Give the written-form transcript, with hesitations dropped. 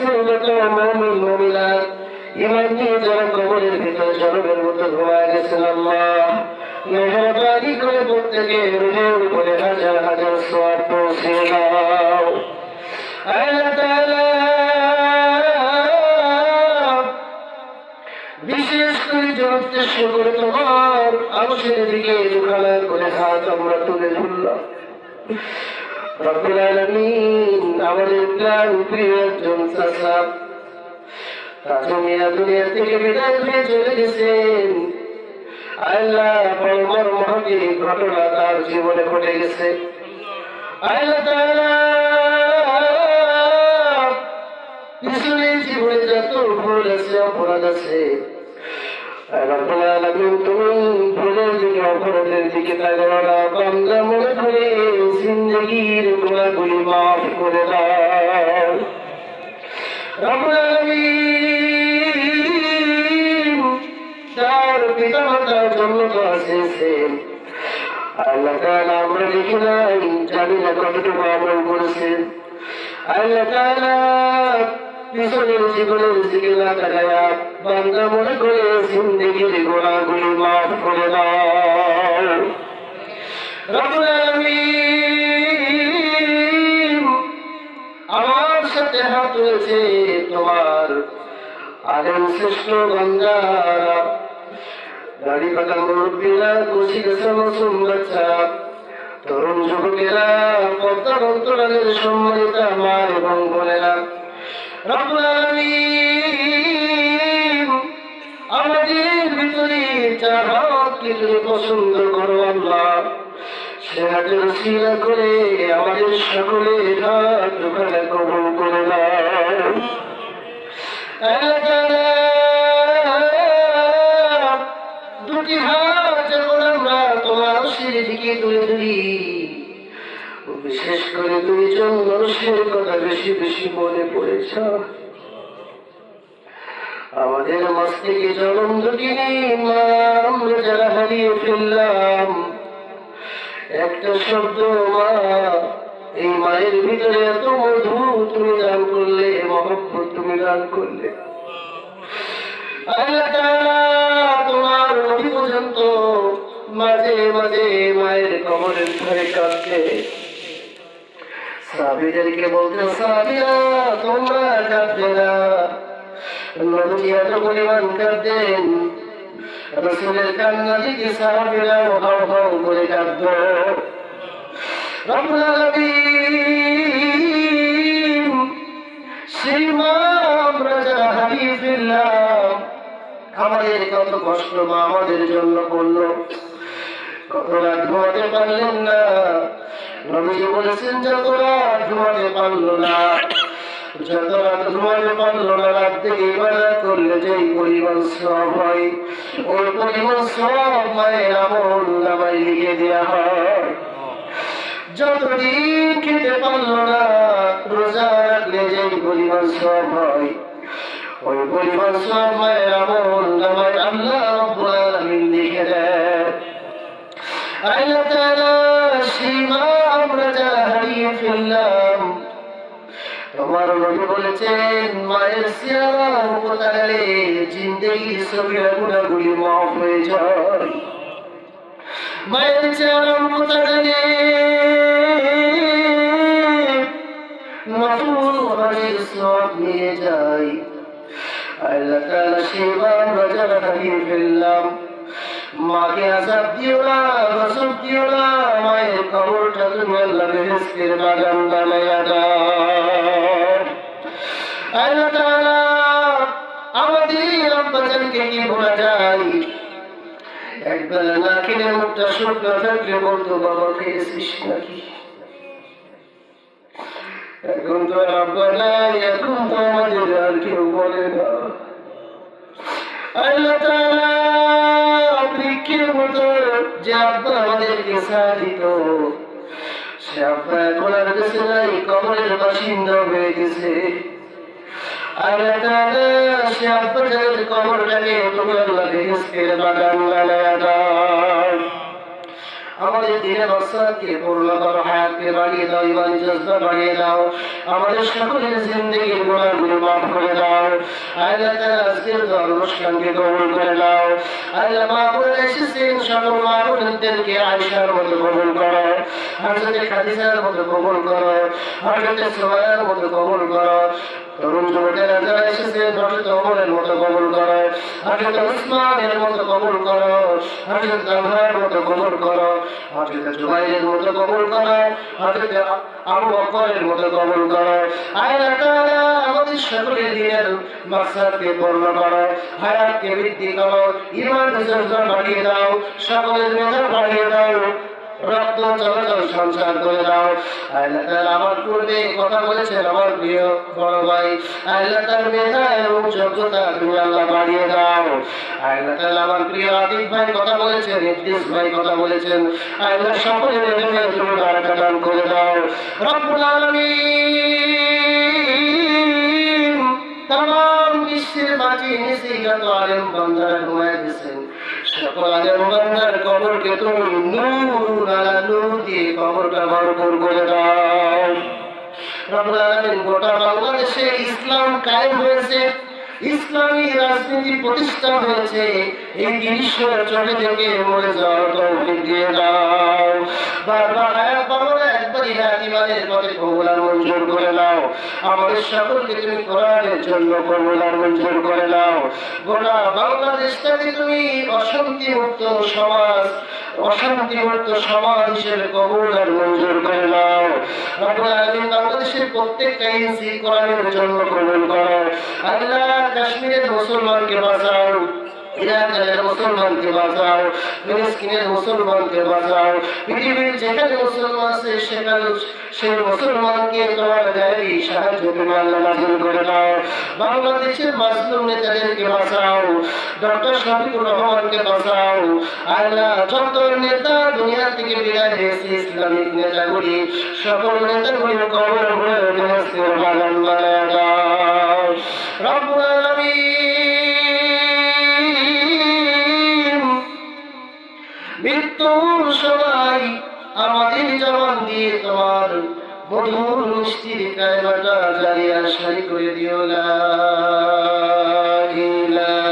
যত মুমিন মুমিনাত ঈমান নিয়ে যারা কবরের ভিতরে জনমের মতো ঘুমায় গেছেন আল্লাহ মেহেরবানি করে প্রত্যেকে রুহের উপরে হাজার হাজার সওয়াব পৌঁছে দাও আল্লাহ তাআলা। বিশেষ করে জনউদ্দেশ্য করে তোমার আরশের দিকে দুখানা করে হাত আমরা তুলে ধরলাম। রব্বুল আলামিন আমাদের প্রাণ প্রিয় একজন চাচা তাজু মিয়া দুনিয়া থেকে বিদায় হয়ে চলে গেছেন। আল্লাহ বড় মর্মান্তিক ঘটনা তার জীবনে ঘটে গেছে। আল্লাহ তাআলা পিছনে জীবনে যত ভুল আছে অপরাধ আছে রব্বুল আলামিন তুমি ভুলের দিকে অপরাধের দিকে তাকাও না, বান্দা মনে করে জিন্দেগির গুনাহগুলি মাফ করে দাও রব্বুল আলামিন। তার পিতা মাতার জন্য তো আসেছেন আল্লাহ তাআলা, আমরা দেখি নাই জানি না কতটুকু আমল করেছেন। আল্লাহ তাআলা পিছনের জীবনের দিকে না তাকায়া বান্দা মনে করে জিন্দেগির গুনাহগুলি মাফ করে দাও রব্বুল আলামিন। আমার সাথে হাত রয়েছে তোমার আলেম শ্রেষ্ঠ বান্দারা, দাড়ি পাকা মুরব্বীরা, কচি কাঁচা মাসুম বাচ্চা, তরুণ যুবকেরা, পর্দার অন্তরালের সম্মানিতা মা এবং বোনেরা, রব্বুল আলামিন আমাদের ভিতরে যার হককে তুমি পছন্দ করো আল্লাহ, সে হাতের উসিলা করে আমাদের সকলের হাত দুখানা কবুল করে নাও। আল্লাহ তাআলা দুটি হাত যখন আমরা তোমার আরশের দিকে তুলে ধরি, বিশেষ করে দুইজন মানুষের কথা বেশি বেশি মনে পড়েছ। আমাদের মাঝ থেকে জনম দুটি মা আমরা যারা হারিয়ে ফেললাম, একটা শব্দ মা, এই মায়ের ভিতরে এত মধু তুমি দান করলে, মহব্বত তুমি দান করলে। আল্লাহ তাআলা তোমার নবী পর্যন্ত মাঝে মাঝে মায়ের কবরের ধারে কাঁদতে সাহাবীদেরকে বলতে, সাহাবীরা তোমরা কাঁদবে না। নবী এত পরিমাণ কাঁদতেন, রাসূলের কান্না দেখে সাহাবীরা হাউ হাউ করে কাঁদত। রব্বুল আলামিন সেই মা আমরা যারা হারিয়ে ফেললাম, আমাদের কত কষ্ট মা আমাদের জন্য করলো, কত রাত ঘুমাতে পারলেন না। নবীজি বলেছেন যত রাত ঘুমাতে পারলো না, যত রাত ঘুমাতে পারলো না, রাত থেকে ইবাদত করলে যেই পরিমাণ সওয়াব হয়, ওই পরিমাণ সওয়াব মায়ের আমল নামায় লিখে দেওয়া হয়। যতদিন খেতে পারলো না, রোজা রাখলে যেই পরিমাণ সওয়াব হয়, ওই পরিমাণ সওয়াব মায়ের আমল নামায় আল্লাহ রাব্বুল আলামিন লিখে দেয়। আল্লাহ তাআলা সেই মা আমরা যারা হারিয়ে ফেললাম, তোমার নবী বলেছেন মায়ের চেহারা উপতাকালে জিন্দেগির সগীরা গুনাহগুলি মাফ হয়ে যায়। মায়ের চেহারা উপতাকালে নফল হজের সওয়াব নিয়ে যায়। আল্লাহ তাআলা সেই মা আমরা যারা হারিয়ে ফেললাম, মাকে আযাব দিও না, গজব দিও না, মায়ের কবরটা তুমি আল্লাহ বেহেশতের বাগান বানাইয়া দাও। আল্লাহ তাআলা আমাদের আব্বাজানকে কি ভোলা যায়? একবেলা না খেলে মুখটা শুকনো থাকলে বলতো, বাবা খেয়েছিস নাকি? এখন তো আব্বা নাই, এখন তো আমাদের আর কেউ বলে না। আল্লাহ তাআলা বৃক্ষের মতো যে আব্বা আমাদেরকে সাথ দিত, সে আব্বা এখন আর কাছে নাই, কবরের বাসিন্দা হয়ে গেছে। আল্লাহ তাআলা সে আব্বাজানের কবরটাকে তুমি আল্লাহ বেহেশতের বাগান বানায়া দাও। আমাদের দিনের মাকসাদকে পূর্ণ করো, হায়াতকে বাড়িয়ে দাও, ইমানি জজবা বাড়িয়ে দাও, আমাদের সকলের জিন্দেগির গুনাহগুলো মাফ করে দাও। আল্লাহ তাআলা আজকের অনুষ্ঠানকে কবুল করে নাও। আল্লাহ মা বোনেরা এসেছেন, সকল মা বোনদেরকে আয়েশার মতো কবুল করো, হযরত খাদিজার মতো কবুল করো, হযরত সুমাইয়ার মতো কবুল করো। তরুণ যুবকেরা যারা এসেছেন হযরত ওমরের মতো কবুল করো, হযরত উসমানের মতো কবুল করো, হযরত তালহার মতো কবুল করো, হযরত জুবাইরের মতো কবুল করো, হযরত আবু বকরের মতো কবুল করো। আল্লাহ তাআলা আমাদের সকলের দিনের মাকসাদকে পূর্ণ করো, হায়াতকে বৃদ্ধি করো, ঈমান জজবা বাড়িয়ে দাও, সকলের মেধা বাড়িয়ে দাও, রক্ত চলাচল সঞ্চার করে দাও। আল্লাহ তাআলা আমার পূর্বে কথা বলেছেন আমার প্রিয় বড় ভাই, আল্লাহ তার মেধা এবং যোগ্যতা তুমি আল্লাহ বাড়িয়ে দাও। আল্লাহ তাআলা আমার প্রিয় আতিফ ভাই কথা বলেছেন, ইদ্রিস ভাই কথা বলেছেন, আল্লাহ সকলের মেধা তুমি বারাকা দান করে দাও। রব্বুল আলামিন তামাম বিশ্বের মাটি নিচে যত আলেম বান্দারা ঘুমায় গেছেন, সকল আলেম বান্দার কবরকে তুমি নূর আলা নূর দিয়ে কবরটা ভরপুর করে দাও। রব্বুল আলামিন গোটা বাংলাদেশে ইসলাম কায়েম হয়েছে, ইসলামী রাজনীতি প্রতিষ্ঠা হয়েছে, এই দৃশ্যের চোখে থেকে মরে যাওয়ার তৌফিক দিয়ে দাও। বারবার হায়াত বাবারা একবারই হায়াত ইমানের পথে কবুল আর মঞ্জুর করে নাও। আমাদের সকলকে তুমি কোরআনের জন্য কবুল আর মঞ্জুর করে নাও। গোটা বাংলাদেশটাকে তুমি অশান্তিমুক্ত সমাজ হিসেবে কবুল আর মঞ্জুর করে নাও। রব্বুল আলামিন বাংলাদেশের প্রত্যেকটা ইঞ্চি কোরআনের জন্য কবুল করো। আল্লাহ কাশ্মীরের মুসলমানকে বাঁচাও, ইরাকের মুসলমানকে বাঁচাও, ফিলিস্তিনের মুসলমানকে বাঁচাও, পৃথিবীর যেখানে মুসলমান আছে সেখানে সেই মুসলমানকে তোমার গায়ে সাহায্য তুমি আল্লাহ নাযিল করে দাও। বাংলাদেশের মাজলুম নেতাদেরকে বাঁচাও, ডক্টর শফিকুর রহমানকে বাঁচাও। আল্লাহ যত নেতা দুনিয়া থেকে বিদায় হয়েছে ইসলামিক নেতাগুলি, সকল নেতাগুলি কবর ভরে বেহেশতের বাগান বানায় দাও। রব্বুল আলামিন মৃত্যুর সময় আমাদের জবান দিয়ে তোমার মধুর মিষ্টির কায়মাটা জারি আর সারি করে দিও। লা ইলাহা